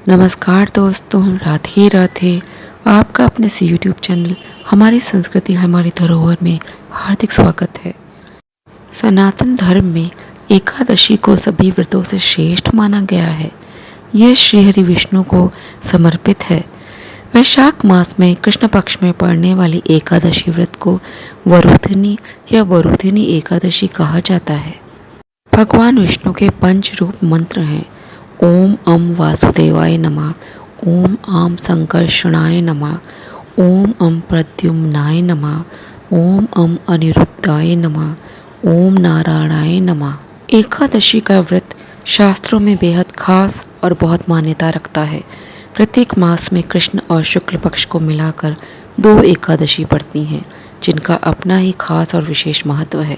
नमस्कार दोस्तों, राधे राधे। आपका अपने से यूट्यूब चैनल हमारी संस्कृति हमारी धरोहर में हार्दिक स्वागत है। सनातन धर्म में एकादशी को सभी व्रतों से श्रेष्ठ माना गया है। यह श्री हरि विष्णु को समर्पित है। वैशाख मास में कृष्ण पक्ष में पड़ने वाली एकादशी व्रत को वरुथिनी या वरुथिनी एकादशी कहा जाता है। भगवान विष्णु के पंच रूप मंत्र हैं ओम अम वासुदेवाय नमः, ओम आम संकर्षणाय नमः, ओम अम प्रद्युम्नाय नमः, ओम अम अनिरुद्धाय नमः, ओम नारायणाय नमः। एकादशी का व्रत शास्त्रों में बेहद खास और बहुत मान्यता रखता है। प्रत्येक मास में कृष्ण और शुक्ल पक्ष को मिलाकर 2 एकादशी पड़ती हैं, जिनका अपना ही खास और विशेष महत्व है।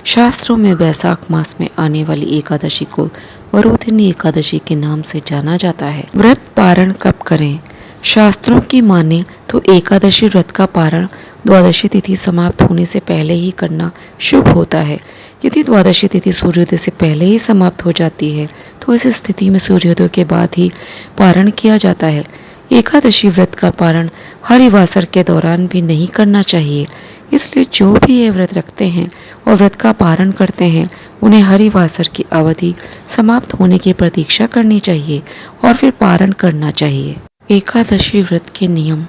शास्त्रों में वैशाख मास में आने वाली एकादशी को वरुथिनी एकादशी के नाम से जाना जाता है। व्रत पारण कब करें? शास्त्रों की माने तो एकादशी व्रत का पारण द्वादशी तिथि समाप्त होने से पहले ही करना शुभ होता है। यदि द्वादशी तिथि सूर्योदय से पहले ही समाप्त हो जाती है तो इस स्थिति में सूर्योदय के बाद ही पारण किया जाता है। एकादशी व्रत का पारण हरिवासर के दौरान भी नहीं करना चाहिए। इसलिए जो भी ये व्रत रखते हैं और व्रत का पारण करते हैं उन्हें हरिवासर की अवधि समाप्त होने की प्रतीक्षा करनी चाहिए और फिर पारण करना चाहिए। एकादशी व्रत के नियम।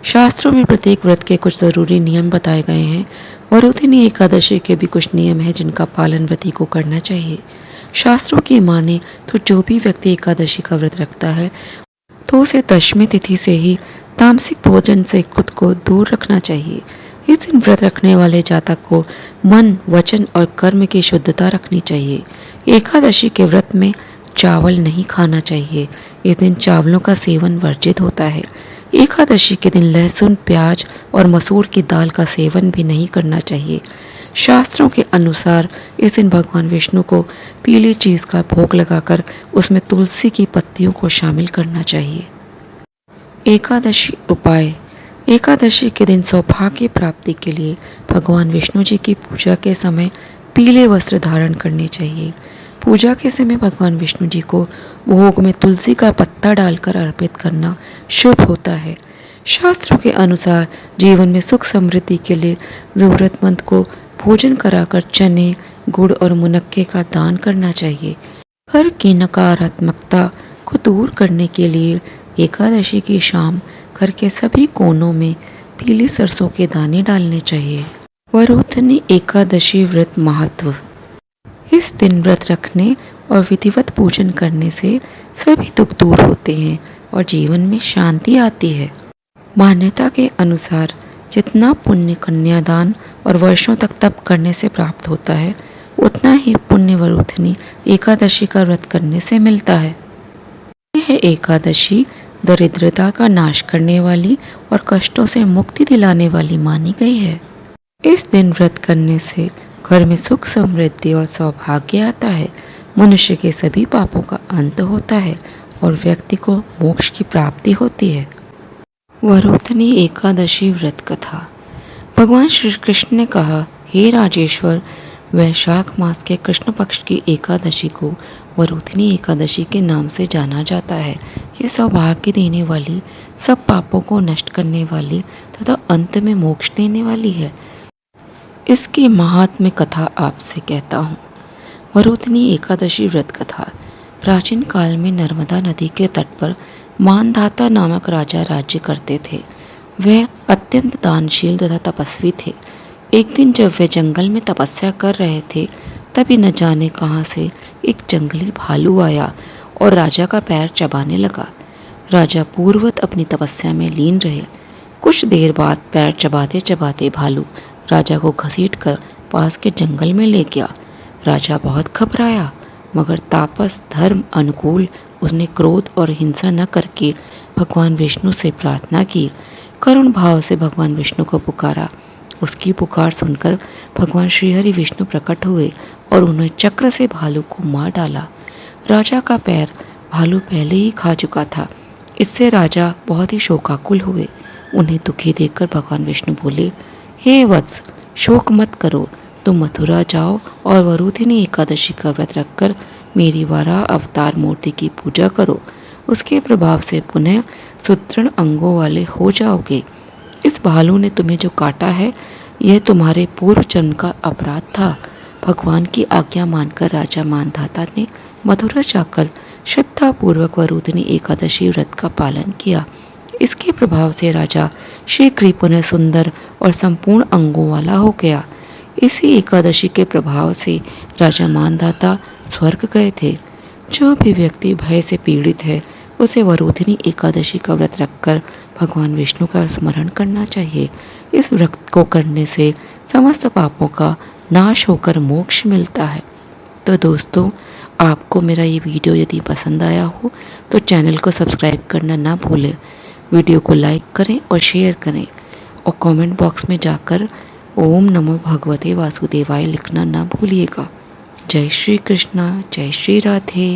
शास्त्रों में प्रत्येक व्रत के कुछ ज़रूरी नियम बताए गए हैं। वरुथिनी एकादशी के भी कुछ नियम हैं जिनका पालन व्रती को करना चाहिए। शास्त्रों की माने तो जो भी व्यक्ति एकादशी का व्रत रखता है तो उसे दशमी तिथि से ही तामसिक भोजन से खुद को दूर रखना चाहिए। इस दिन व्रत रखने वाले जातक को मन, वचन और कर्म की शुद्धता रखनी चाहिए। एकादशी के व्रत में चावल नहीं खाना चाहिए। इस दिन चावलों का सेवन वर्जित होता है। एकादशी के दिन लहसुन, प्याज और मसूर की दाल का सेवन भी नहीं करना चाहिए। शास्त्रों के अनुसार इस दिन भगवान विष्णु को पीली चीज़ का भोग लगाकर उसमें तुलसी की पत्तियों को शामिल करना चाहिए। एकादशी उपाय। एकादशी के दिन सौभाग्य प्राप्ति के लिए भगवान विष्णु जी की पूजा के समय पीले वस्त्र धारण करने चाहिए। पूजा के समय भगवान विष्णु जी को भोग में तुलसी का पत्ता डालकर अर्पित करना शुभ होता है। शास्त्रों के अनुसार जीवन में सुख समृद्धि के लिए ज़रूरतमंद को भोजन कराकर चने, गुड़ और मुनक्के का दान करना चाहिए। घर की नकारात्मकता को दूर करने के लिए एकादशी की शाम घर के सभी कोनों में पीली सरसों के दाने डालने चाहिए। वरुथिनी एकादशी व्रत महत्व। इस दिन व्रत रखने और विधिवत पूजन करने से सभी दुख दूर होते हैं और जीवन में शांति आती है। मान्यता के अनुसार जितना पुण्य कन्यादान और वर्षों तक तप करने से प्राप्त होता है उतना ही पुण्य वरुथिनी एकादशी का व्रत करने से मिलता है। यह एकादशी दरिद्रता का नाश करने वाली और कष्टों से मुक्ति दिलाने वाली मानी गई है। इस दिन व्रत करने से घर में सुख समृद्धि और सौभाग्य आता है। मनुष्य के सभी पापों का अंत होता है और व्यक्ति को मोक्ष की प्राप्ति होती है। वरुथिनी एकादशी व्रत कथा। भगवान श्री कृष्ण ने कहा, हे राजेश्वर, वैशाख मास के कृष्ण पक्ष की एकादशी को वरुथिनी एकादशी के नाम से जाना जाता है। ये सौभाग्य देने वाली, सब पापों को नष्ट करने वाली तथा अंत में मोक्ष देने वाली है। इसकी महात्म्य कथा आपसे कहता हूँ। वरुथिनी एकादशी व्रत कथा। प्राचीन काल में नर्मदा नदी के तट पर मानधाता नामक राजा राज्य करते थे। वह अत्यंत दानशील तथा तपस्वी थे। एक दिन जब वे जंगल में तपस्या कर रहे थे तभी न जाने कहाँ से एक जंगली भालू आया और राजा का पैर चबाने लगा। राजा पूर्ववत अपनी तपस्या में लीन रहे। कुछ देर बाद पैर चबाते चबाते भालू राजा को घसीटकर पास के जंगल में ले गया। राजा बहुत घबराया, मगर तापस धर्म अनुकूल उसने क्रोध और हिंसा न करके भगवान विष्णु से प्रार्थना की। करुण भाव से भगवान विष्णु को पुकारा। उसकी पुकार सुनकर भगवान श्री हरि विष्णु प्रकट हुए और उन्हें चक्र से भालू को मार डाला। राजा का पैर भालू पहले ही खा चुका था। इससे राजा बहुत ही शोकाकुल हुए। उन्हें दुखी देखकर भगवान विष्णु बोले, हे वत्स, शोक मत करो, तुम मथुरा जाओ और वरुथिनी एकादशी का व्रत रखकर मेरी वाराह अवतार मूर्ति की पूजा करो। उसके प्रभाव से पुनः सुदृढ़ अंगों वाले हो जाओगे। इस भालू ने तुम्हें जो काटा है, यह तुम्हारे पूर्व जन्म का अपराध था। भगवान की आज्ञा मानकर राजा मानधाता ने मथुरा जाकर श्रद्धापूर्वक वरुधिनी एकादशी व्रत का पालन किया। इसके प्रभाव से राजा शीघ्र ही पुनः सुंदर और संपूर्ण अंगों वाला हो गया। इसी एकादशी के प्रभाव से राजा मानधाता स्वर्ग गए थे। जो भी व्यक्ति भय से पीड़ित है, उसे वरुधिनी एकादशी का व्रत रखकर भगवान विष्णु का स्मरण करना चाहिए। इस व्रत को करने से समस्त पापों का नाश होकर मोक्ष मिलता है। तो दोस्तों, आपको मेरा ये वीडियो यदि पसंद आया हो तो चैनल को सब्सक्राइब करना ना भूलें। वीडियो को लाइक करें और शेयर करें और कमेंट बॉक्स में जाकर ओम नमो भगवते वासुदेवाय लिखना ना भूलिएगा। जय श्री कृष्णा, जय श्री राधे।